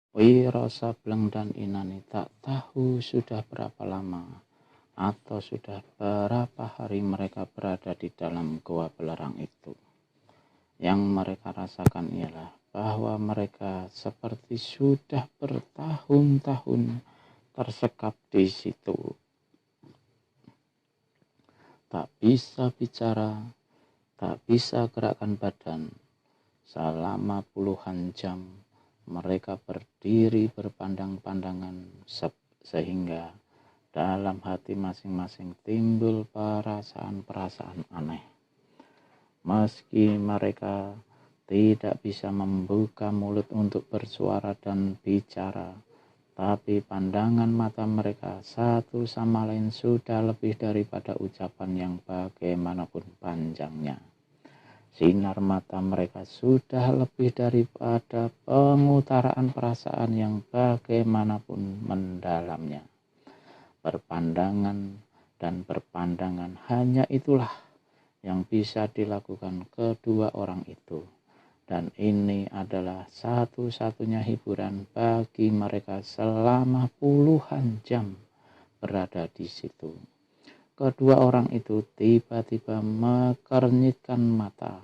Wiro Sableng dan Inani tak tahu sudah berapa lama atau sudah berapa hari mereka berada di dalam gua belerang itu. Yang mereka rasakan ialah bahwa mereka seperti sudah bertahun-tahun tersekap di situ. Tak bisa bicara, tak bisa gerakkan badan. Selama puluhan jam mereka berdiri berpandang-pandangan sehingga dalam hati masing-masing timbul perasaan-perasaan aneh. Meski mereka tidak bisa membuka mulut untuk bersuara dan bicara, tapi pandangan mata mereka satu sama lain sudah lebih daripada ucapan yang bagaimanapun panjangnya. Sinar mata mereka sudah lebih daripada pengutaraan perasaan yang bagaimanapun mendalamnya. Berpandangan dan berpandangan hanya itulah yang bisa dilakukan kedua orang itu. Dan ini adalah satu-satunya hiburan bagi mereka selama puluhan jam berada di situ. Kedua orang itu tiba-tiba mekernyitkan mata.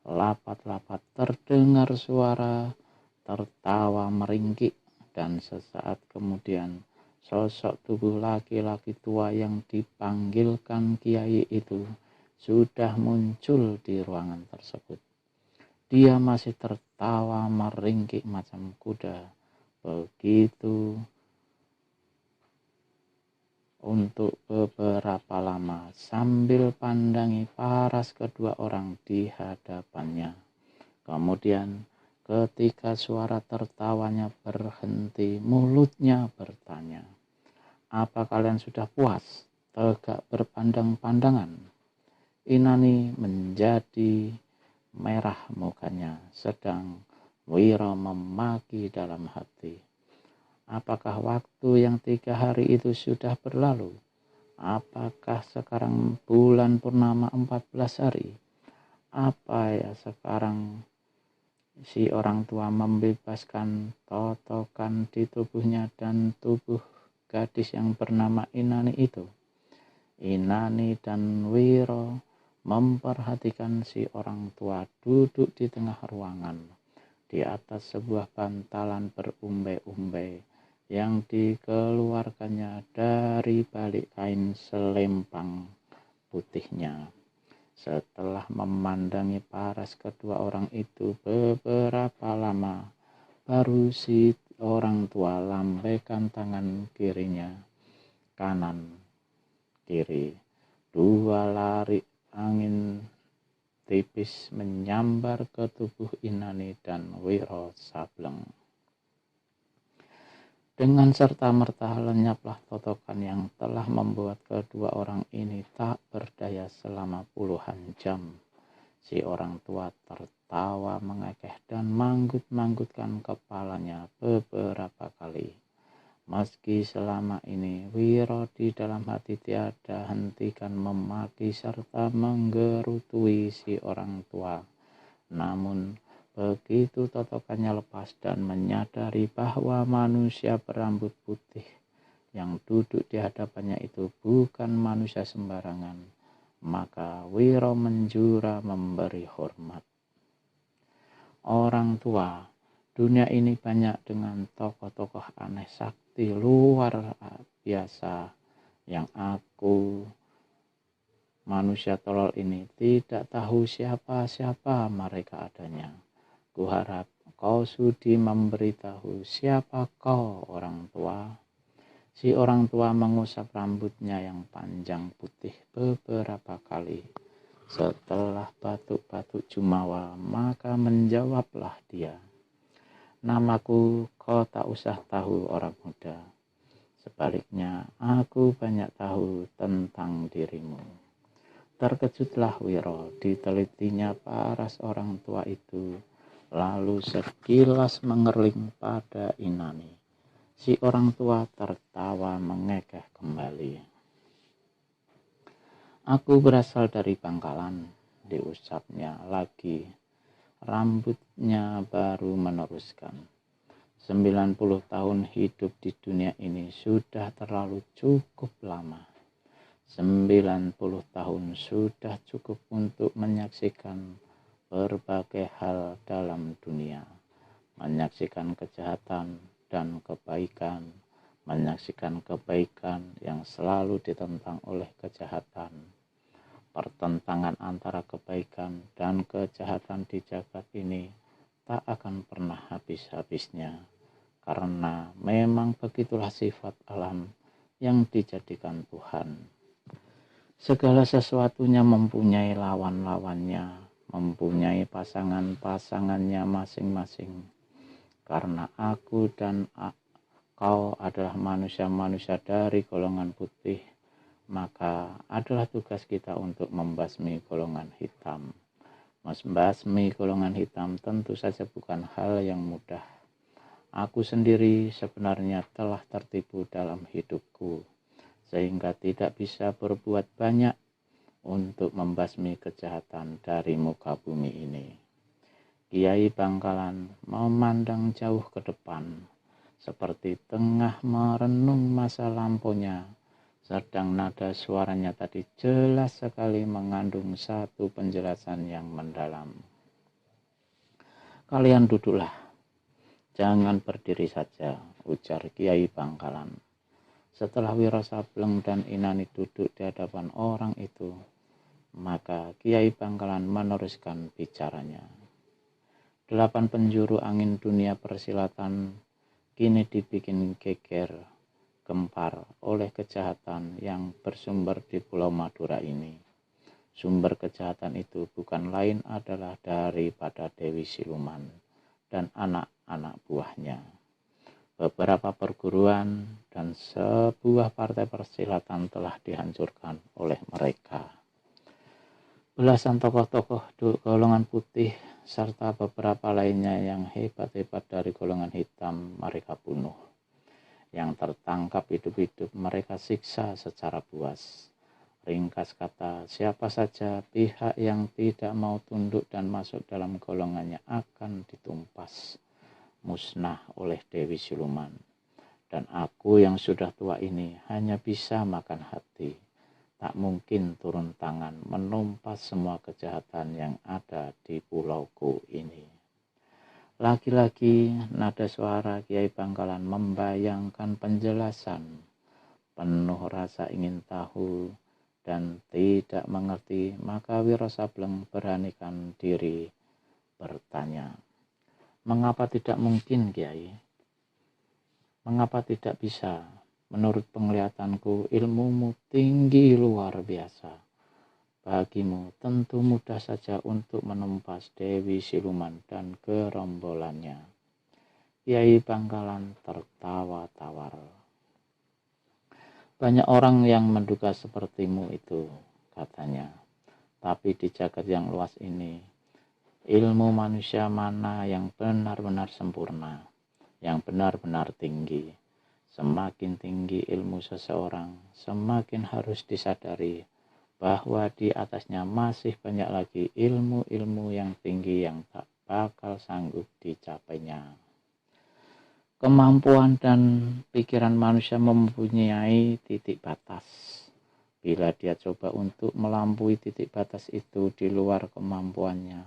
Lapat-lapat terdengar suara tertawa meringkik, dan sesaat kemudian sosok tubuh laki-laki tua yang dipanggilkan Kiai itu sudah muncul di ruangan tersebut. Dia masih tertawa meringkik macam kuda. Begitu untuk beberapa lama sambil pandangi paras kedua orang di hadapannya. Kemudian ketika suara tertawanya berhenti, mulutnya bertanya, "Apa kalian sudah puas tegak berpandang-pandangan?" Inani menjadi merah mukanya, sedang Wiro memaki dalam hati. Apakah waktu yang 3 hari itu sudah berlalu? Apakah sekarang bulan purnama 14 hari? Apa ya sekarang si orang tua membebaskan totokan di tubuhnya dan tubuh gadis yang bernama Inani itu? Inani dan Wiro memperhatikan si orang tua duduk di tengah ruangan di atas sebuah bantalan berumbai-umbai yang dikeluarkannya dari balik kain selempang putihnya. Setelah memandangi paras kedua orang itu beberapa lama, baru si orang tua lambaikan tangan kirinya, kanan, kiri. Dua lari angin tipis menyambar ke tubuh Inani dan Wiro Sableng. Dengan serta-merta lenyaplah totokan yang telah membuat kedua orang ini tak berdaya selama puluhan jam. Si orang tua tertawa mengekeh dan manggut-manggutkan kepalanya beberapa kali. Meski selama ini Wiro di dalam hati tiada hentikan memaki serta menggerutui si orang tua, namun begitu totokannya lepas dan menyadari bahwa manusia berambut putih yang duduk di hadapannya itu bukan manusia sembarangan, maka Wiro menjura memberi hormat. Orang tua, dunia ini banyak dengan tokoh-tokoh aneh sakti luar biasa yang aku, manusia tolol ini, tidak tahu siapa-siapa mereka adanya. Kuharap kau sudi memberitahu siapa kau, orang tua. Si orang tua mengusap rambutnya yang panjang putih beberapa kali. Setelah batuk-batuk jumawa, maka menjawablah dia, "Namaku kau tak usah tahu, orang muda. Sebaliknya, aku banyak tahu tentang dirimu." Terkejutlah Wiro, ditelitinya paras orang tua itu, lalu sekilas mengerling pada Inani. Si orang tua tertawa mengekeh kembali. "Aku berasal dari Bangkalan," diusapnya lagi. Rambutnya baru meneruskan, 90 tahun hidup di dunia ini sudah terlalu cukup lama. 90 tahun sudah cukup untuk menyaksikan berbagai hal dalam dunia. Menyaksikan kejahatan dan kebaikan, menyaksikan kebaikan yang selalu ditentang oleh kejahatan. Pertentangan antara kebaikan dan kejahatan di jagat ini tak akan pernah habis-habisnya, karena memang begitulah sifat alam yang dijadikan Tuhan. Segala sesuatunya mempunyai lawan-lawannya, mempunyai pasangan-pasangannya masing-masing. Karena aku dan kau adalah manusia-manusia dari golongan putih, maka adalah tugas kita untuk membasmi golongan hitam. Membasmi golongan hitam tentu saja bukan hal yang mudah. Aku sendiri sebenarnya telah tertipu dalam hidupku, sehingga tidak bisa berbuat banyak untuk membasmi kejahatan dari muka bumi ini. Kiai Bangkalan memandang jauh ke depan, seperti tengah merenung masa lampaunya. Sedang nada suaranya tadi jelas sekali mengandung satu penjelasan yang mendalam. Kalian duduklah, jangan berdiri saja, ujar Kiai Bangkalan. Setelah Wiro Sableng dan Inani duduk di hadapan orang itu, maka Kiai Bangkalan meneruskan bicaranya. 8 penjuru angin dunia persilatan kini dibikin geger, gempar oleh kejahatan yang bersumber di Pulau Madura ini. Sumber kejahatan itu bukan lain adalah daripada Dewi Siluman dan anak-anak buahnya. Beberapa perguruan dan sebuah partai persilatan telah dihancurkan oleh mereka. Belasan tokoh-tokoh golongan putih serta beberapa lainnya yang hebat-hebat dari golongan hitam mereka bunuh. Yang tertangkap hidup-hidup mereka siksa secara buas. Ringkas kata, siapa saja pihak yang tidak mau tunduk dan masuk dalam golongannya akan ditumpas, musnah oleh Dewi Siluman. Dan aku yang sudah tua ini hanya bisa makan hati. Tak mungkin turun tangan menumpas semua kejahatan yang ada di pulauku ini. Lagi-lagi nada suara Kiai Bangkalan membayangkan penjelasan, penuh rasa ingin tahu dan tidak mengerti, maka Wiro Sableng beranikan diri bertanya. Mengapa tidak mungkin, Kiai? Mengapa tidak bisa? Menurut penglihatanku ilmumu tinggi luar biasa. Bagimu tentu mudah saja untuk menumpas Dewi Siluman dan gerombolannya. Kiai Bangkalan tertawa tawar. Banyak orang yang menduga sepertimu itu, katanya. Tapi di jagat yang luas ini, ilmu manusia mana yang benar-benar sempurna, yang benar-benar tinggi. Semakin tinggi ilmu seseorang, semakin harus disadari bahwa di atasnya masih banyak lagi ilmu-ilmu yang tinggi yang tak bakal sanggup dicapainya. Kemampuan dan pikiran manusia mempunyai titik batas. Bila dia coba untuk melampaui titik batas itu di luar kemampuannya,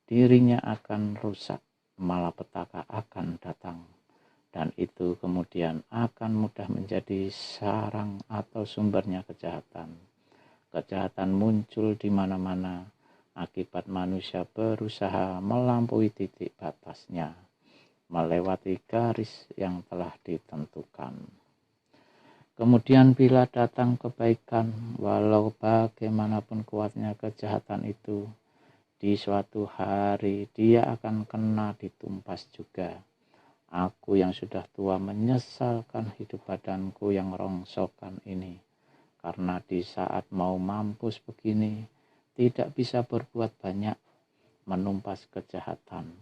dirinya akan rusak, malapetaka akan datang. Dan itu kemudian akan mudah menjadi sarang atau sumbernya kejahatan. Kejahatan muncul di mana-mana akibat manusia berusaha melampaui titik batasnya, melewati garis yang telah ditentukan. Kemudian bila datang kebaikan, walau bagaimanapun kuatnya kejahatan itu, di suatu hari dia akan kena ditumpas juga. Aku yang sudah tua menyesalkan hidup badanku yang rongsokan ini. Karena di saat mau mampus begini, tidak bisa berbuat banyak menumpas kejahatan.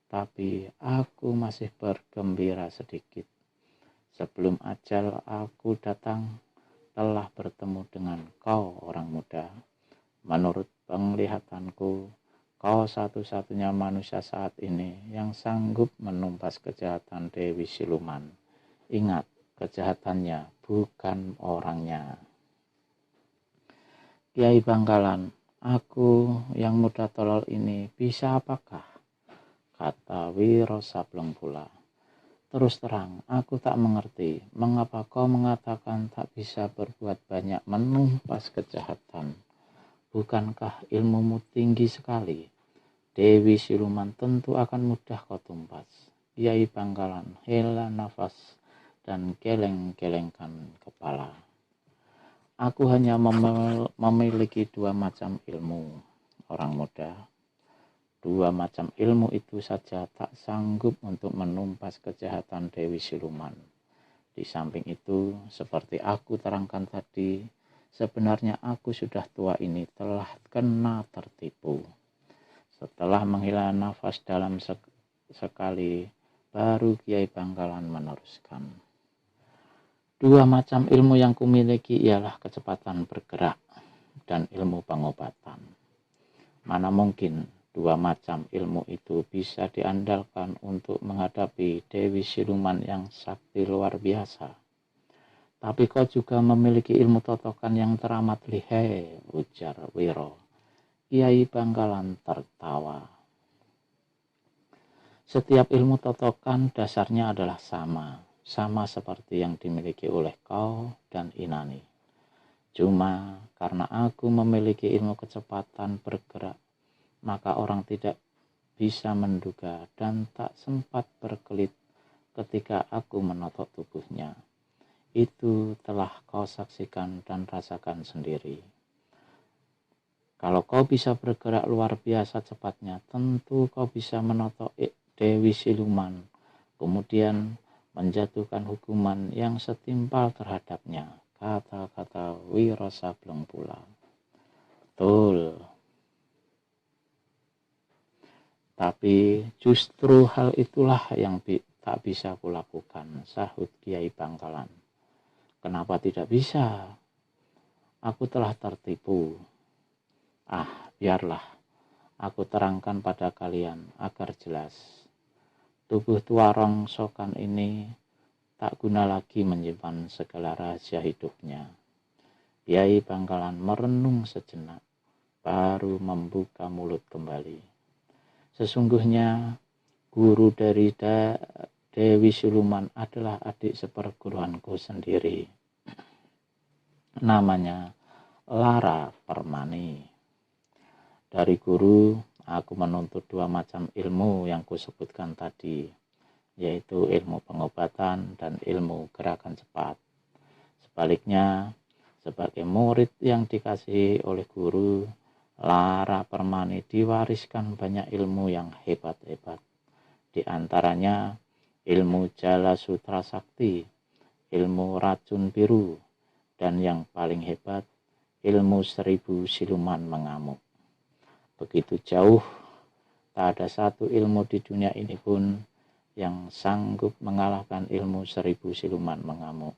Tapi aku masih bergembira sedikit. Sebelum ajal aku datang, telah bertemu dengan kau orang muda. Menurut penglihatanku, Kau satu-satunya manusia saat ini yang sanggup menumpas kejahatan Dewi Siluman. Ingat, kejahatannya bukan orangnya. Kiai Bangkalan, aku yang muda tolol ini bisa apakah? Kata Wiro Sableng pula. Terus terang, aku tak mengerti mengapa kau mengatakan tak bisa berbuat banyak menumpas kejahatan. Bukankah ilmumu tinggi sekali? Dewi Siluman tentu akan mudah kau tumpas. Kiai Bangkalan hela nafas dan geleng-gelengkan kepala. Aku hanya memiliki dua macam ilmu, orang muda. Dua macam ilmu itu saja tak sanggup untuk menumpas kejahatan Dewi Siluman. Di samping itu, seperti aku terangkan tadi, sebenarnya aku sudah tua ini telah kena tertipu. Setelah menghela nafas dalam sekali, baru Kiai Bangkalan meneruskan. Dua macam ilmu yang kumiliki ialah kecepatan bergerak dan ilmu pengobatan. Mana mungkin dua macam ilmu itu bisa diandalkan untuk menghadapi Dewi Siluman yang sakti luar biasa. Tapi kau juga memiliki ilmu totokan yang teramat lihai, ujar Wiro. Kiai Bangkalan tertawa. Setiap ilmu totokan dasarnya adalah sama seperti yang dimiliki oleh kau dan Inani. Cuma karena aku memiliki ilmu kecepatan bergerak, maka orang tidak bisa menduga dan tak sempat berkelit ketika aku menotok tubuhnya. Itu telah kau saksikan dan rasakan sendiri. Kalau kau bisa bergerak luar biasa cepatnya, tentu kau bisa menotok Dewi Siluman, kemudian menjatuhkan hukuman yang setimpal terhadapnya, kata-kata Wiro Sableng pula. Betul. Tapi justru hal itulah yang tak bisa kulakukan, sahut Kiai Bangkalan. Kenapa tidak bisa? Aku telah tertipu. Biarlah aku terangkan pada kalian agar jelas. Tubuh tua rongsokan ini tak guna lagi menyimpan segala rahasia hidupnya. Kiai Bangkalan merenung sejenak, baru membuka mulut kembali. Sesungguhnya guru dari Dewi Siluman adalah adik seperguruanku sendiri. Namanya Lara Permani. Dari guru, aku menuntut dua macam ilmu yang kusebutkan tadi, yaitu ilmu pengobatan dan ilmu gerakan cepat. Sebaliknya, sebagai murid yang dikasihi oleh guru, Lara Permani diwariskan banyak ilmu yang hebat-hebat. Di antaranya ilmu Jala Sutra Sakti, ilmu racun biru, dan yang paling hebat, ilmu 1000 siluman mengamuk. Begitu jauh, tak ada satu ilmu di dunia ini pun yang sanggup mengalahkan ilmu 1000 siluman mengamuk.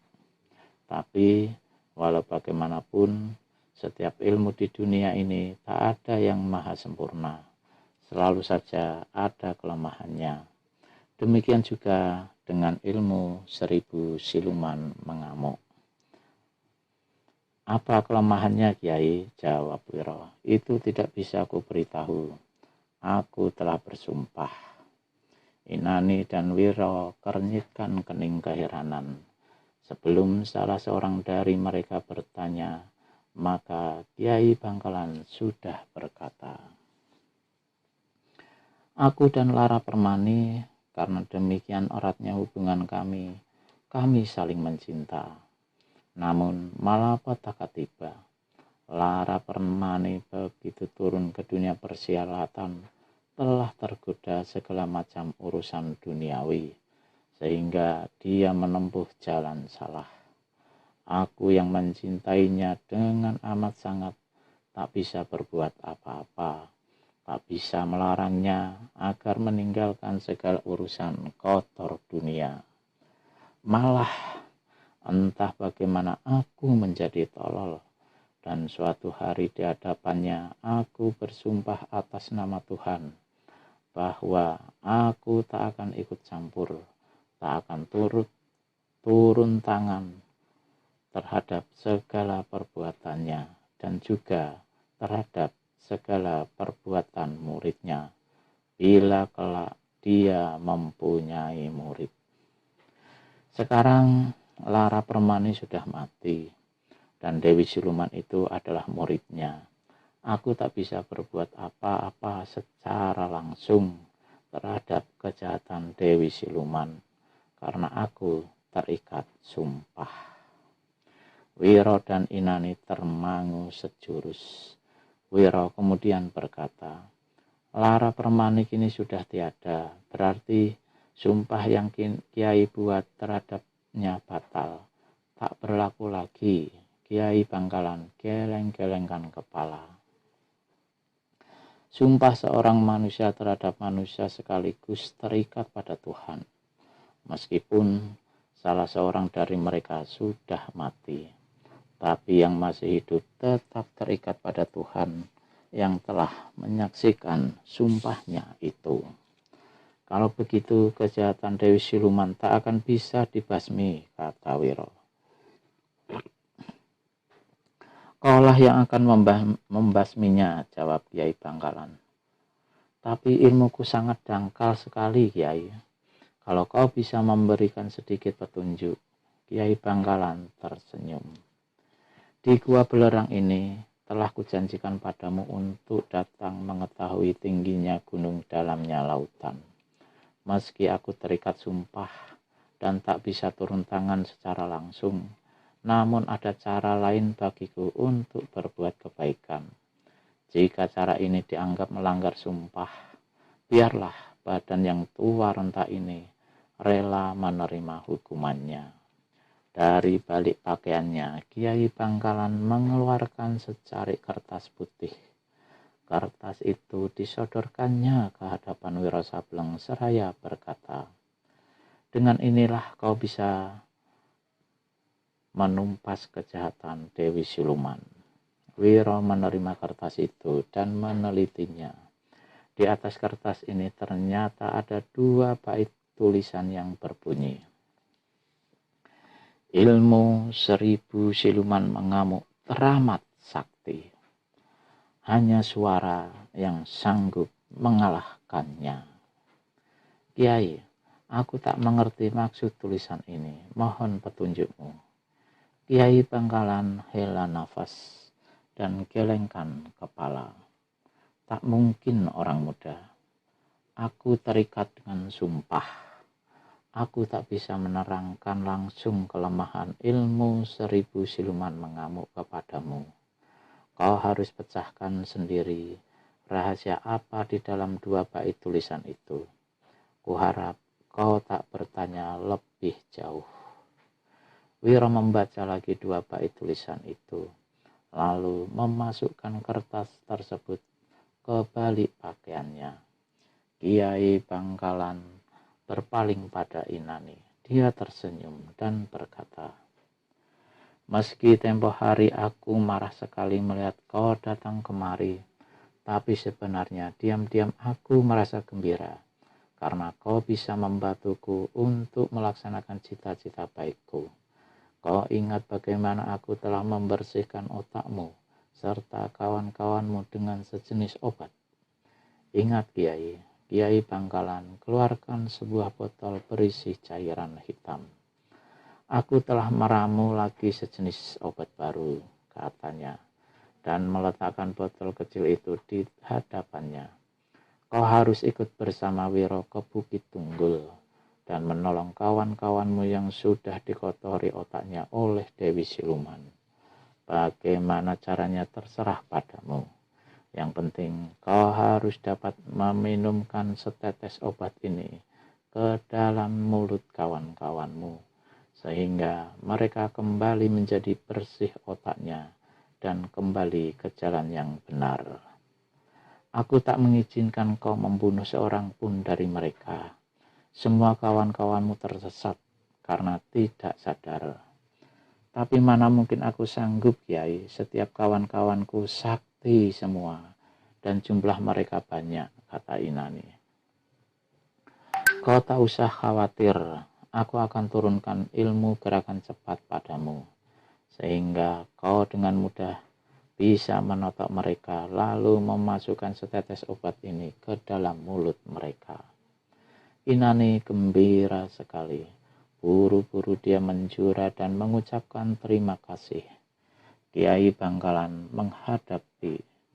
Tapi, walau bagaimanapun, setiap ilmu di dunia ini tak ada yang maha sempurna. Selalu saja ada kelemahannya. Demikian juga dengan ilmu 1000 siluman mengamuk. Apa kelemahannya, Kiai? Jawab Wiro. Itu tidak bisa aku beritahu. Aku telah bersumpah. Inani dan Wiro kernyitkan kening keheranan. Sebelum salah seorang dari mereka bertanya, maka Kiai Bangkalan sudah berkata, aku dan Lara Permani, karena demikian eratnya hubungan kami saling mencinta. Namun malapetaka tiba, Lara Permani begitu turun ke dunia persilatan telah tergoda segala macam urusan duniawi, sehingga dia menempuh jalan salah. Aku yang mencintainya dengan amat sangat tak bisa berbuat apa-apa, tak bisa melarangnya agar meninggalkan segala urusan kotor dunia. Malah entah bagaimana aku menjadi tolol Dan suatu hari di hadapannya aku bersumpah atas nama Tuhan bahwa aku tak akan ikut campur, tak akan turun tangan terhadap segala perbuatannya dan juga terhadap segala perbuatan muridnya bila kelak dia mempunyai murid. Sekarang Lara Permani sudah mati dan Dewi Siluman itu adalah muridnya. Aku tak bisa berbuat apa-apa secara langsung terhadap kejahatan Dewi Siluman karena aku terikat sumpah. Wiro dan Inani termangu sejurus. Wiro kemudian berkata, Lara Permani kini sudah tiada, berarti sumpah yang Kiai buat terhadapnya batal, tak berlaku lagi. Kiai Bangkalan geleng-gelengkan kepala. Sumpah seorang manusia terhadap manusia sekaligus terikat pada Tuhan, meskipun salah seorang dari mereka sudah mati, tapi yang masih hidup tetap terikat pada Tuhan yang telah menyaksikan sumpahnya itu. Kalau begitu kejahatan Dewi Siluman tak akan bisa dibasmi, kata Wiro. Kaulah yang akan membasminya, jawab Kiai Bangkalan. Tapi ilmuku sangat dangkal sekali, Kiai. Kalau kau bisa memberikan sedikit petunjuk. Kiai Bangkalan tersenyum. Di Gua Belerang ini telah kujanjikan padamu untuk datang mengetahui tingginya gunung, dalamnya lautan. Meski aku terikat sumpah dan tak bisa turun tangan secara langsung, namun ada cara lain bagiku untuk berbuat kebaikan. Jika cara ini dianggap melanggar sumpah, biarlah badan yang tua renta ini rela menerima hukumannya. Dari balik pakaiannya, Kiai Bangkalan mengeluarkan secarik kertas putih. Kertas itu disodorkannya ke hadapan Wiro Sableng seraya berkata, dengan inilah kau bisa menumpas kejahatan Dewi Siluman. Wiro menerima kertas itu dan menelitinya. Di atas kertas ini ternyata ada 2 bait tulisan yang berbunyi, ilmu 1000 siluman mengamuk teramat sakti. Hanya suara yang sanggup mengalahkannya. Kiai, aku tak mengerti maksud tulisan ini. Mohon petunjukmu. Kiai Bangkalan hela nafas dan gelengkan kepala. Tak mungkin orang muda. Aku terikat dengan sumpah. Aku tak bisa menerangkan langsung kelemahan ilmu 1000 siluman mengamuk kepadamu. Kau harus pecahkan sendiri rahasia apa di dalam 2 bait tulisan itu. Kuharap kau tak bertanya lebih jauh. Wiro membaca lagi 2 bait tulisan itu, lalu memasukkan kertas tersebut ke balik pakaiannya. Kiai Bangkalan berpaling pada Inani. Dia tersenyum dan berkata, meski tempo hari aku marah sekali melihat kau datang kemari, tapi sebenarnya diam-diam aku merasa gembira karena kau bisa membantuku untuk melaksanakan cita-cita baikku. Kau ingat bagaimana aku telah membersihkan otakmu serta kawan-kawanmu dengan sejenis obat. Ingat, Kiai. Kiai Bangkalan keluarkan sebuah botol berisi cairan hitam. Aku telah meramu lagi sejenis obat baru, katanya, dan meletakkan botol kecil itu di hadapannya. Kau harus ikut bersama Wiro ke Bukit Tunggul dan menolong kawan-kawanmu yang sudah dikotori otaknya oleh Dewi Siluman. Bagaimana caranya terserah padamu. Yang penting kau harus dapat meminumkan setetes obat ini ke dalam mulut kawan-kawanmu, sehingga mereka kembali menjadi bersih otaknya dan kembali ke jalan yang benar. Aku tak mengizinkan kau membunuh seorang pun dari mereka. Semua kawan-kawanmu tersesat karena tidak sadar. Tapi mana mungkin aku sanggup, Kiai, setiap kawan-kawanku sakti semua, dan jumlah mereka banyak, kata Inani. Kau tak usah khawatir, aku akan turunkan ilmu gerakan cepat padamu, sehingga kau dengan mudah bisa menotok mereka, lalu memasukkan setetes obat ini ke dalam mulut mereka. Inani gembira sekali. Buru-buru dia menjura dan mengucapkan terima kasih. Kiai Bangkalan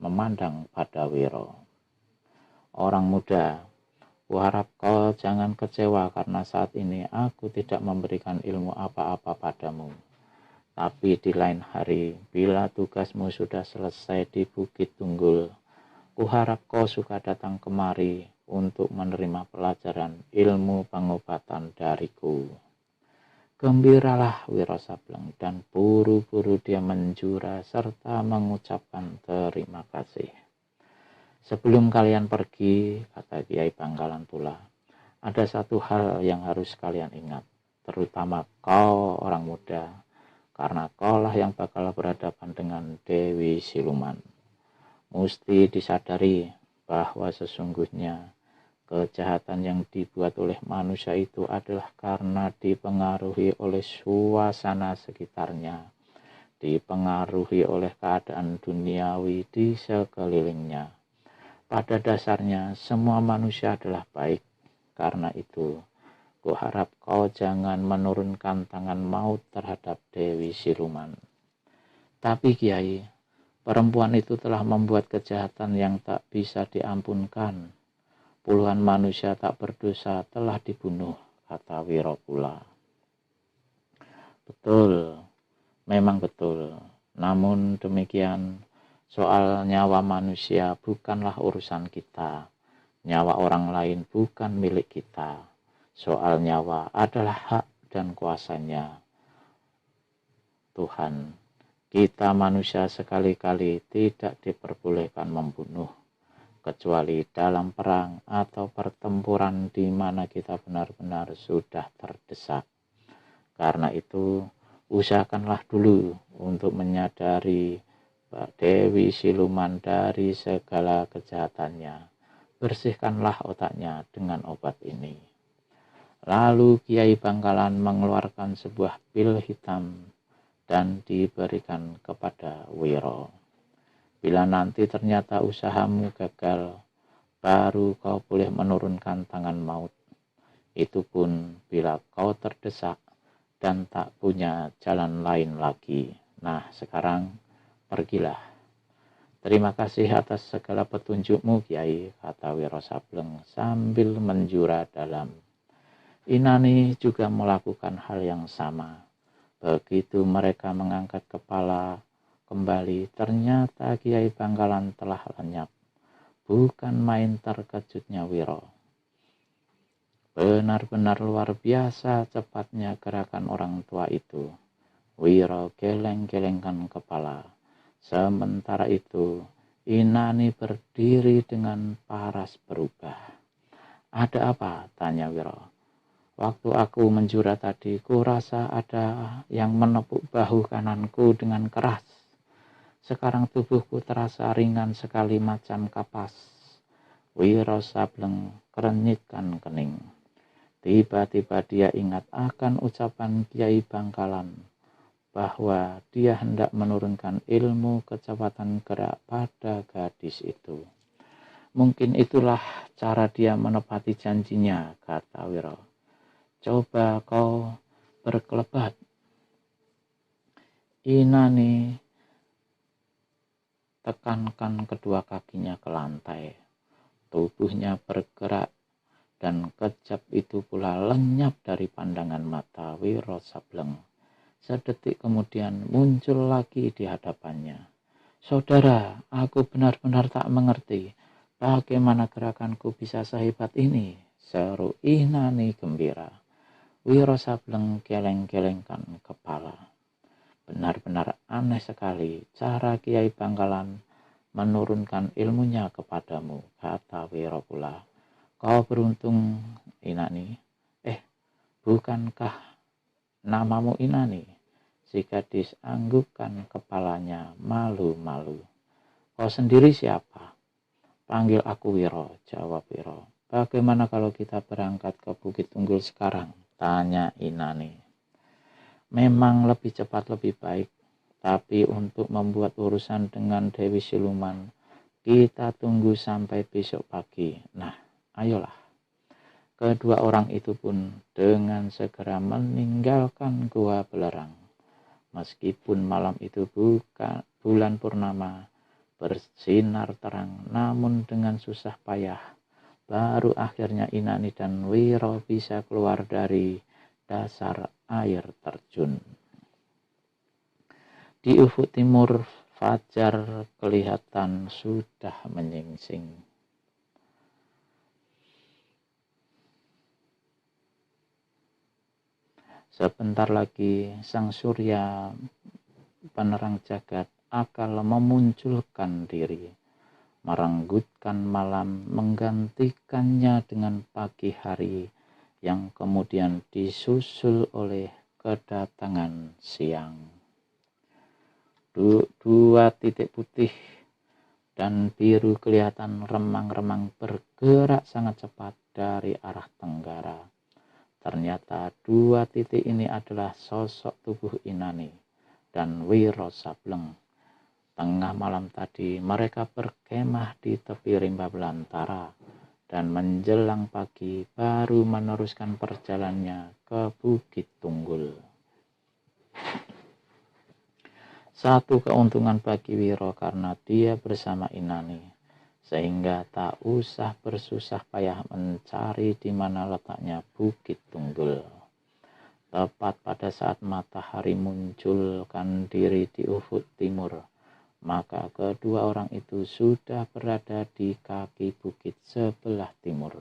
memandang pada Wiro. Orang muda, kuharap kau jangan kecewa karena saat ini aku tidak memberikan ilmu apa-apa padamu. Tapi di lain hari, bila tugasmu sudah selesai di Bukit Tunggul, kuharap kau suka datang kemari untuk menerima pelajaran ilmu pengobatan dariku. Gembiralah Wiro Sableng dan buru-buru dia menjura serta mengucapkan terima kasih. Sebelum kalian pergi, kata Kiai Bangkalan pula, ada satu hal yang harus kalian ingat, terutama kau orang muda, karena kaulah yang bakal berhadapan dengan Dewi Siluman. Mesti disadari bahwa sesungguhnya kejahatan yang dibuat oleh manusia itu adalah karena dipengaruhi oleh suasana sekitarnya, dipengaruhi oleh keadaan duniawi di sekelilingnya. Pada dasarnya semua manusia adalah baik. Karena itu, kuharap kau jangan menurunkan tangan maut terhadap Dewi Siluman. Tapi Kiai, perempuan itu telah membuat kejahatan yang tak bisa diampunkan. Puluhan manusia tak berdosa telah dibunuh, kata Wiro pula. Betul, memang betul. Namun demikian, soal nyawa manusia bukanlah urusan kita. Nyawa orang lain bukan milik kita. Soal nyawa adalah hak dan kuasanya Tuhan. Kita manusia sekali-kali tidak diperbolehkan membunuh, kecuali dalam perang atau pertempuran di mana kita benar-benar sudah terdesak. Karena itu, usahakanlah dulu untuk menyadari Dewi Siluman dari segala kejahatannya. Bersihkanlah otaknya dengan obat ini. Lalu Kiai Bangkalan mengeluarkan sebuah pil hitam dan diberikan kepada Wiro. Bila nanti ternyata usahamu gagal, baru kau boleh menurunkan tangan maut. Itu pun bila kau terdesak dan tak punya jalan lain lagi. Nah, sekarang pergilah. Terima kasih atas segala petunjukmu, Kiai, kata Wiro Sableng sambil menjura dalam. Inani juga melakukan hal yang sama. Begitu mereka mengangkat kepala kembali, ternyata Kiai Bangkalan telah lenyap. Bukan main terkejutnya Wiro. Benar-benar luar biasa cepatnya gerakan orang tua itu. Wiro geleng-gelengkan kepala. Sementara itu, Inani berdiri dengan paras berubah. Ada apa? Tanya Wiro. Waktu aku menjura tadi, kurasa ada yang menepuk bahu kananku dengan keras. Sekarang tubuhku terasa ringan sekali macam kapas. Wiro Sableng kerenyitkan kening. Tiba-tiba dia ingat akan ucapan Kiai Bangkalan bahwa dia hendak menurunkan ilmu kecepatan gerak pada gadis itu. Mungkin itulah cara dia menepati janjinya, kata Wiro. Coba kau berkelebat. Inani tekankan kedua kakinya ke lantai. Tubuhnya bergerak dan kejap itu pula lenyap dari pandangan mata Wiro Sableng. Sedetik kemudian muncul lagi di hadapannya. Saudara, aku benar-benar tak mengerti bagaimana gerakanku bisa sehebat ini, seru Inani gembira. Wiro Sableng geleng-gelengkan kepala. Benar-benar aneh sekali cara Kiai Bangkalan menurunkan ilmunya kepadamu, kata Wiro pula. Kau beruntung, Inani. Bukankah namamu Inani? Si gadis anggukkan kepalanya malu-malu. Kau sendiri siapa? Panggil aku Wiro, jawab Wiro. Bagaimana kalau kita berangkat ke Bukit Tunggul sekarang? Tanya Inani. Memang lebih cepat lebih baik, tapi untuk membuat urusan dengan Dewi Siluman, kita tunggu sampai besok pagi. Nah, ayolah. Kedua orang itu pun dengan segera meninggalkan Gua Belerang. Meskipun malam itu bukan bulan purnama bersinar terang, namun dengan susah payah, baru akhirnya Inani dan Wiro bisa keluar dari dasar air terjun. Di ufuk timur, fajar kelihatan sudah menyingsing. Sebentar lagi sang surya penerang jagat akan memunculkan diri, merenggutkan malam, menggantikannya dengan pagi hari yang kemudian disusul oleh kedatangan siang. Dua titik putih dan biru kelihatan remang-remang bergerak sangat cepat dari arah tenggara. Ternyata dua titik ini adalah sosok tubuh Inani dan Wiro Sableng. Tengah malam tadi mereka berkemah di tepi rimba belantara dan menjelang pagi baru meneruskan perjalanannya ke Bukit Tunggul. Satu keuntungan bagi Wiro karena dia bersama Inani, sehingga tak usah bersusah payah mencari di mana letaknya Bukit Tunggul. Tepat pada saat matahari munculkan diri di ufuk timur, maka kedua orang itu sudah berada di kaki bukit sebelah timur.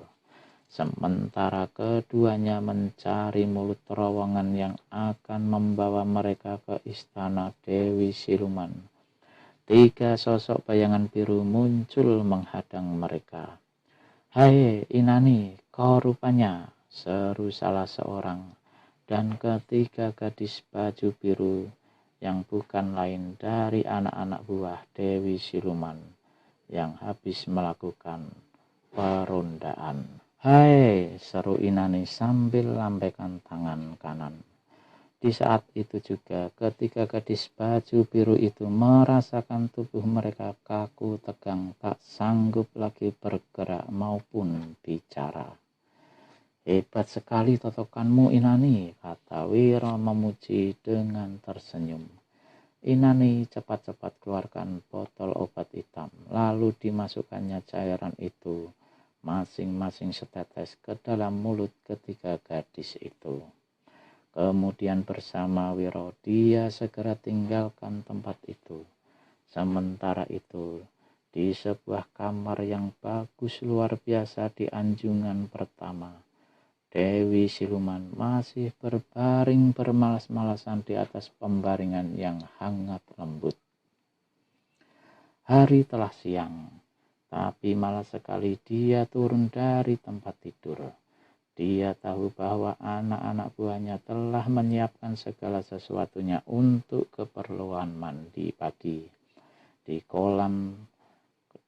Sementara keduanya mencari mulut terowongan yang akan membawa mereka ke istana Dewi Siluman. Tiga sosok bayangan biru muncul menghadang mereka. "Hai Inani, kau rupanya," seru salah seorang. Dan ketiga gadis baju biru yang bukan lain dari anak-anak buah Dewi Siluman yang habis melakukan perondaan. "Hai," seru Inani sambil lambaikan tangan kanan. Di saat itu juga ketiga gadis baju biru itu merasakan tubuh mereka kaku tegang, tak sanggup lagi bergerak maupun bicara. "Hebat sekali totokanmu Inani," kata Wiro memuji dengan tersenyum. Inani cepat-cepat keluarkan botol obat hitam, lalu dimasukkannya cairan itu masing-masing setetes ke dalam mulut ketiga gadis itu. Kemudian bersama Wiro dia segera tinggalkan tempat itu. Sementara itu, di sebuah kamar yang bagus luar biasa di anjungan pertama, Dewi Siluman masih berbaring bermalas-malasan di atas pembaringan yang hangat lembut. Hari telah siang, tapi malas sekali dia turun dari tempat tidur. Dia tahu bahwa anak-anak buahnya telah menyiapkan segala sesuatunya untuk keperluan mandi pagi di kolam,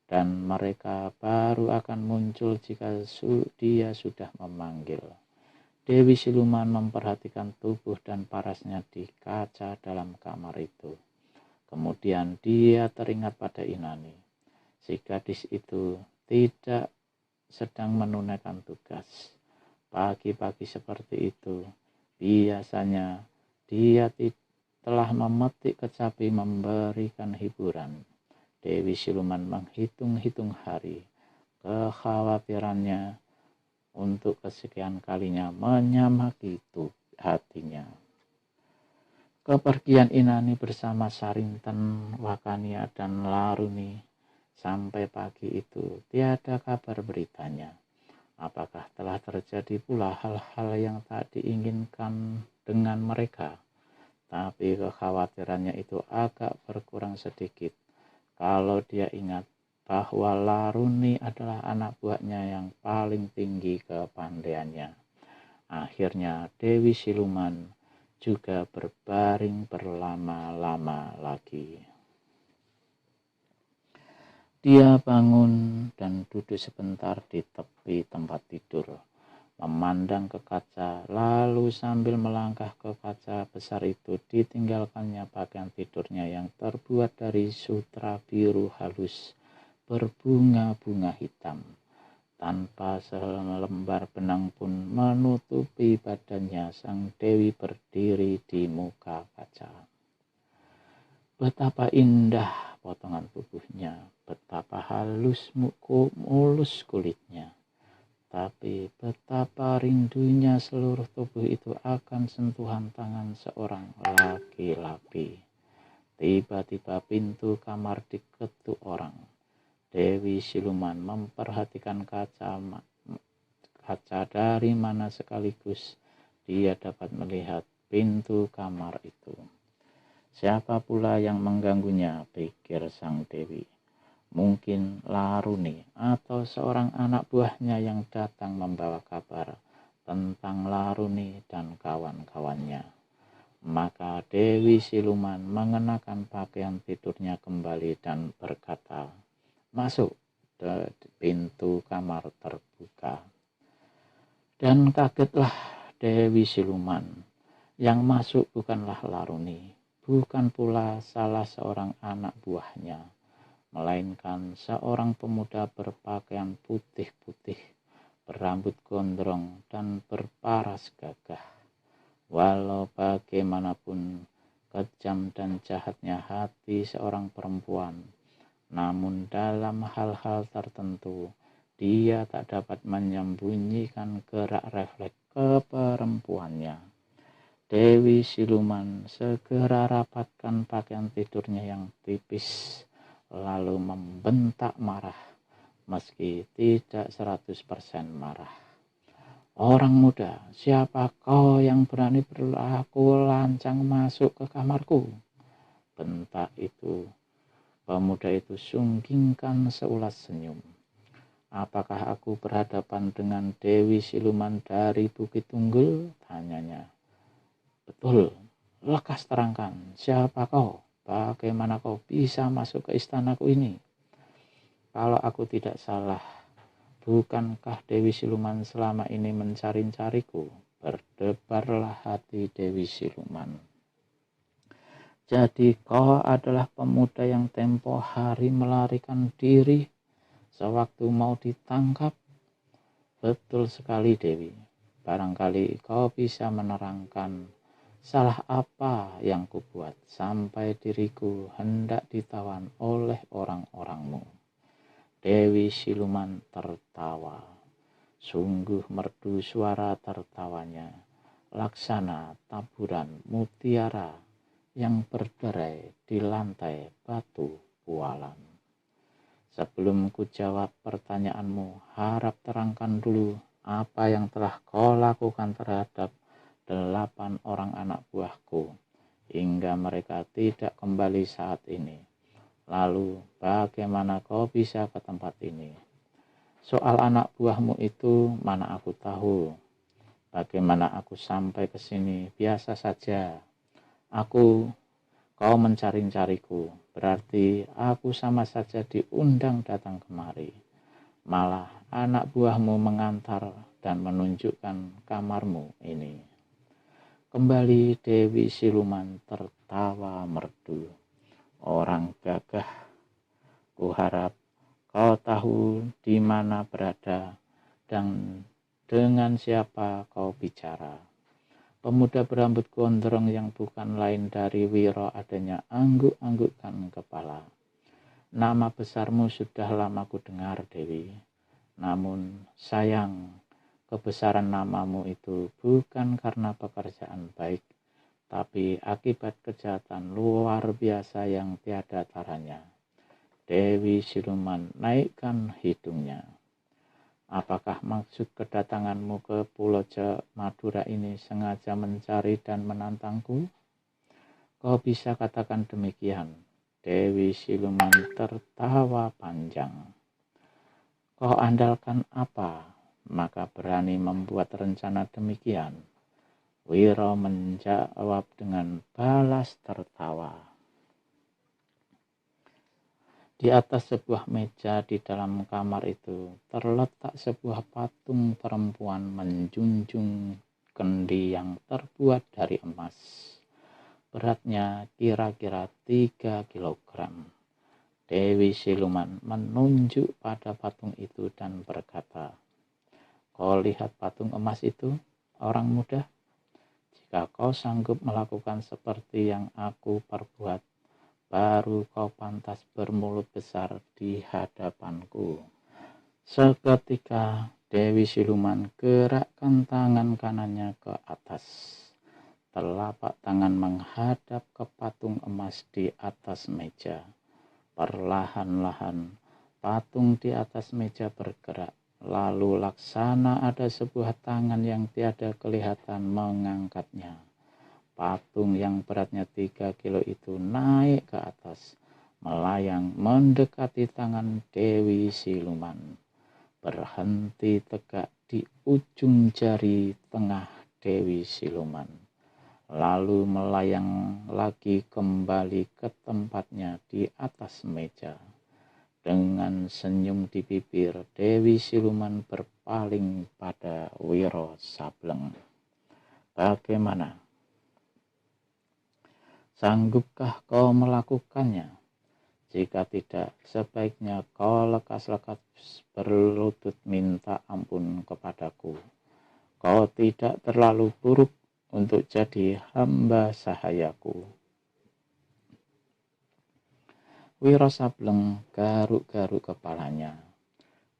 dan mereka baru akan muncul jika dia sudah memanggil. Dewi Siluman memperhatikan tubuh dan parasnya di kaca dalam kamar itu. Kemudian dia teringat pada Inani. Si gadis itu tidak sedang menunaikan tugas. Pagi-pagi seperti itu, biasanya dia telah memetik kecapi memberikan hiburan. Dewi Siluman menghitung-hitung hari. Kekhawatirannya untuk kesekian kalinya menyamaki hatinya. Kepergian Inani bersama Sarinten, Wakania, dan Laruni sampai pagi itu tiada kabar beritanya. Apakah telah terjadi pula hal-hal yang tak diinginkan dengan mereka? Tapi kekhawatirannya itu agak berkurang sedikit kalau dia ingat bahwa Laruni adalah anak buahnya yang paling tinggi kepandaiannya. Akhirnya Dewi Siluman juga berbaring berlama-lama lagi. Dia bangun dan duduk sebentar di tepi tempat tidur, memandang ke kaca, lalu sambil melangkah ke kaca besar itu ditinggalkannya pakaian tidurnya yang terbuat dari sutra biru halus berbunga-bunga hitam. Tanpa selembar benang pun menutupi badannya, sang Dewi berdiri di muka kaca. Betapa indah potongan tubuhnya, betapa halus mulus kulitnya. Tapi betapa rindunya seluruh tubuh itu akan sentuhan tangan seorang laki-laki. Tiba-tiba pintu kamar diketuk orang. Dewi Siluman memperhatikan kaca dari mana sekaligus dia dapat melihat pintu kamar itu. Siapa pula yang mengganggunya, pikir sang Dewi. Mungkin Laruni atau seorang anak buahnya yang datang membawa kabar tentang Laruni dan kawan-kawannya. Maka Dewi Siluman mengenakan pakaian tidurnya kembali dan berkata, "Masuk." Pintu kamar terbuka. Dan kagetlah Dewi Siluman. Yang masuk bukanlah Laruni, bukan pula salah seorang anak buahnya, melainkan seorang pemuda berpakaian putih-putih, berambut gondrong dan berparas gagah. Walau bagaimanapun kejam dan jahatnya hati seorang perempuan, namun dalam hal-hal tertentu dia tak dapat menyembunyikan gerak refleks keperempuannya. Dewi Siluman segera rapatkan pakaian tidurnya yang tipis, lalu membentak marah, meski tidak 100% marah. "Orang muda, siapa kau yang berani berlaku lancang masuk ke kamarku?" bentak itu. Pemuda itu sunggingkan seulas senyum. "Apakah aku berhadapan dengan Dewi Siluman dari Bukit Tunggul?" tanyanya. "Betul, lekas terangkan, siapa kau? Bagaimana kau bisa masuk ke istanaku ini? Kalau aku tidak salah, bukankah Dewi Siluman selama ini mencari-cariku?" Berdebarlah hati Dewi Siluman. "Jadi kau adalah pemuda yang tempo hari melarikan diri sewaktu mau ditangkap?" "Betul sekali, Dewi. Barangkali kau bisa menerangkan salah apa yang kubuat sampai diriku hendak ditawan oleh orang-orangmu." Dewi Siluman tertawa. Sungguh merdu suara tertawanya, laksana taburan mutiara yang berderai di lantai batu bualan. "Sebelum ku jawab pertanyaanmu, harap terangkan dulu apa yang telah kau lakukan terhadap 8 orang anak buahku hingga mereka tidak kembali saat ini. Lalu bagaimana kau bisa ke tempat ini? Soal anak buahmu itu mana aku tahu. Bagaimana aku sampai ke sini? Biasa saja. Kau mencari-cariku, berarti aku sama saja diundang datang kemari. Malah anak buahmu mengantar dan menunjukkan kamarmu ini." Kembali Dewi Siluman tertawa merdu. "Orang gagah, kuharap kau tahu di mana berada dan dengan siapa kau bicara." Pemuda berambut gondrong yang bukan lain dari Wiro adanya angguk-anggukkan kepala. "Nama besarmu sudah lama ku dengar, Dewi. Namun sayang, kebesaran namamu itu bukan karena pekerjaan baik, tapi akibat kejahatan luar biasa yang tiada taranya." Dewi Siluman naikkan hidungnya. "Apakah maksud kedatanganmu ke Pulau Madura ini sengaja mencari dan menantangku?" "Kau bisa katakan demikian." Dewi Siluman tertawa panjang. "Kau andalkan apa, maka berani membuat rencana demikian?" Wiro menjawab dengan balas tertawa. Di atas sebuah meja di dalam kamar itu terletak sebuah patung perempuan menjunjung kendi yang terbuat dari emas. Beratnya kira-kira 3 kilogram. Dewi Siluman menunjuk pada patung itu dan berkata, "Kau lihat patung emas itu, orang muda? Jika kau sanggup melakukan seperti yang aku perbuat, baru kau pantas bermulut besar di hadapanku." Seketika Dewi Siluman gerakkan tangan kanannya ke atas. Telapak tangan menghadap ke patung emas di atas meja. Perlahan-lahan patung di atas meja bergerak. Lalu laksana ada sebuah tangan yang tiada kelihatan mengangkatnya. Patung yang beratnya 3 kilo itu naik ke atas, melayang mendekati tangan Dewi Siluman. Berhenti tegak di ujung jari tengah Dewi Siluman. Lalu melayang lagi kembali ke tempatnya di atas meja. Dengan senyum di bibir, Dewi Siluman berpaling pada Wiro Sableng. "Bagaimana? Sanggupkah kau melakukannya? Jika tidak, sebaiknya kau lekas-lekas berlutut minta ampun kepadaku. Kau tidak terlalu buruk untuk jadi hamba sahayaku." Wiro Sableng garuk-garuk kepalanya.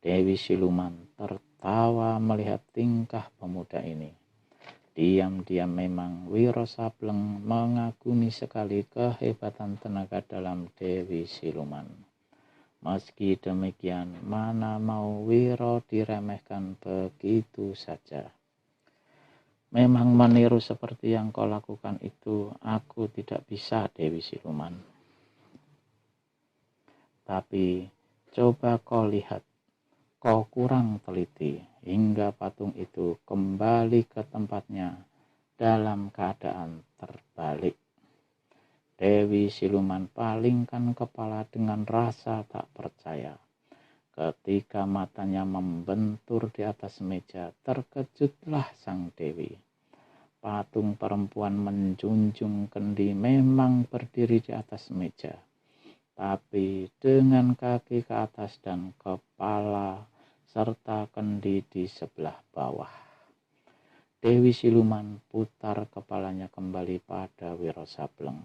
Dewi Siluman tertawa melihat tingkah pemuda ini. Diam-diam memang Wiro Sableng mengagumi sekali kehebatan tenaga dalam Dewi Siluman. Meski demikian, mana mau Wiro diremehkan begitu saja. "Memang meniru seperti yang kau lakukan itu, aku tidak bisa, Dewi Siluman. Tapi coba kau lihat, kau kurang teliti hingga patung itu kembali ke tempatnya dalam keadaan terbalik." Dewi Siluman palingkan kepala dengan rasa tak percaya. Ketika matanya membentur di atas meja, terkejutlah sang Dewi. Patung perempuan menjunjung kendi memang berdiri di atas meja, tapi dengan kaki ke atas dan kepala serta kendi di sebelah bawah. Dewi Siluman putar kepalanya kembali pada Wiro Sableng.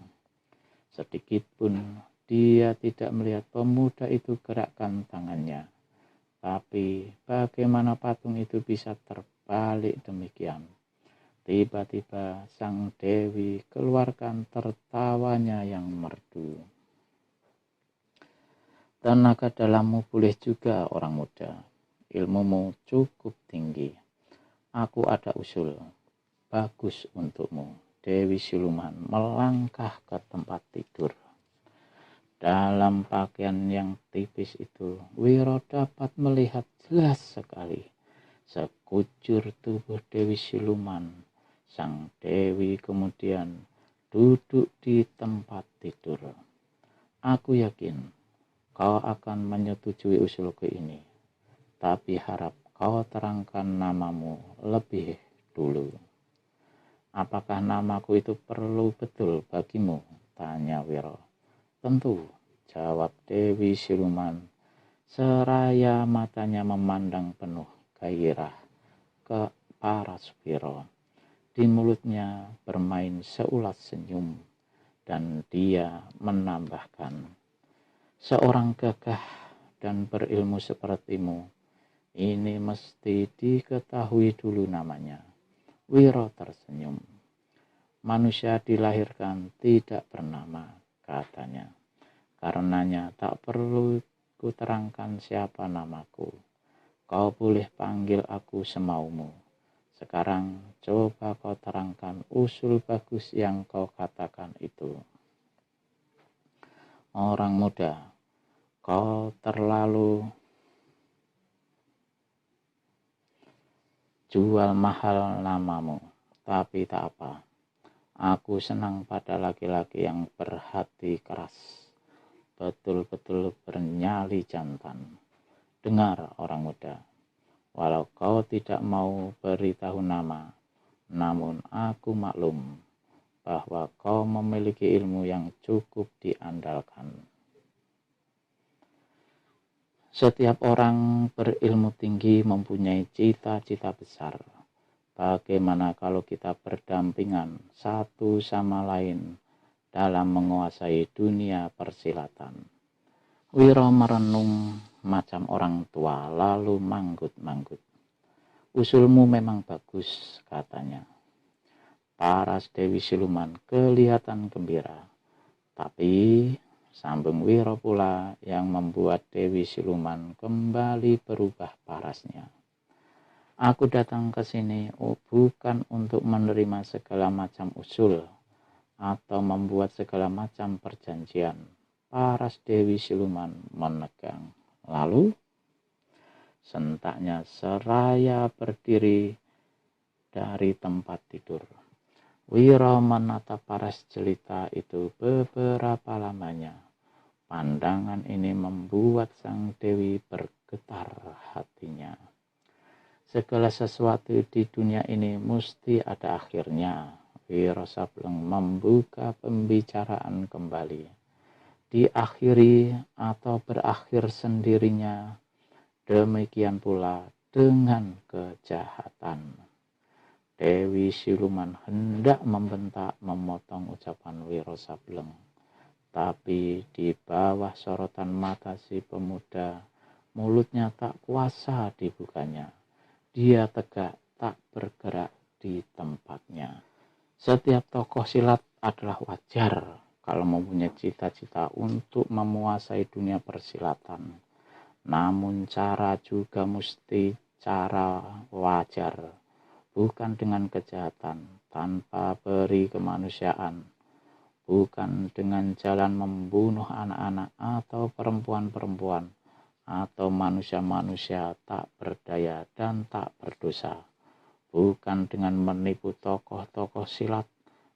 Sedikit pun dia tidak melihat pemuda itu gerakkan tangannya. Tapi bagaimana patung itu bisa terbalik demikian? Tiba-tiba sang Dewi keluarkan tertawanya yang merdu. "Tenaga dalammu boleh juga, orang muda. Ilmumu cukup tinggi. Aku ada usul bagus untukmu." Dewi Siluman melangkah ke tempat tidur. Dalam pakaian yang tipis itu, Wiro dapat melihat jelas sekali sekujur tubuh Dewi Siluman. Sang Dewi kemudian duduk di tempat tidur. "Aku yakin kau akan menyetujui usulku ini, tapi harap kau terangkan namamu lebih dulu." "Apakah namaku itu perlu betul bagimu?" tanya Wiro. "Tentu," jawab Dewi Siluman, seraya matanya memandang penuh gairah ke paras Wiro. Di mulutnya bermain seulas senyum, dan dia menambahkan, "Seorang gagah dan berilmu sepertimu, ini mesti diketahui dulu namanya." Wiro tersenyum. "Manusia dilahirkan tidak bernama," katanya. "Karenanya tak perlu kuterangkan siapa namaku. Kau boleh panggil aku semaumu. Sekarang coba kau terangkan usul bagus yang kau katakan itu." "Orang muda, kau terlalu jual mahal namamu," Tapi tak apa, aku senang pada laki-laki yang berhati keras, betul-betul bernyali jantan. Dengar orang muda, walau kau tidak mau beritahu nama, namun aku maklum bahwa kau memiliki ilmu yang cukup diandalkan. Setiap orang berilmu tinggi mempunyai cita-cita besar. Bagaimana kalau kita berdampingan satu sama lain dalam menguasai dunia persilatan? Wiro merenung macam orang tua lalu manggut-manggut. Usulmu memang bagus, katanya. Paras Dewi Siluman kelihatan gembira. Tapi sambung Wiro pula yang membuat Dewi Siluman kembali berubah parasnya. Aku datang ke sini bukan untuk menerima segala macam usul atau membuat segala macam perjanjian. Paras Dewi Siluman menegang. Lalu sentaknya seraya berdiri dari tempat tidur. Wiro menatap paras jelita itu beberapa lamanya. Pandangan ini membuat sang dewi bergetar hatinya. Segala sesuatu di dunia ini mesti ada akhirnya. Wiro Sableng membuka pembicaraan kembali. Diakhiri atau berakhir sendirinya. Demikian pula dengan kejahatan. Dewi Siluman hendak membentak memotong ucapan Wiro Sableng. Tapi di bawah sorotan mata si pemuda, mulutnya tak kuasa dibukanya. Dia tegak tak bergerak di tempatnya. Setiap tokoh silat adalah wajar kalau mempunyai cita-cita untuk menguasai dunia persilatan. Namun cara juga mesti cara wajar. Bukan dengan kejahatan, tanpa beri kemanusiaan, bukan dengan jalan membunuh anak-anak atau perempuan-perempuan, atau manusia-manusia tak berdaya dan tak berdosa, bukan dengan menipu tokoh-tokoh silat,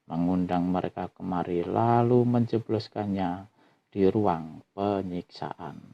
mengundang mereka kemari lalu menjebloskannya di ruang penyiksaan.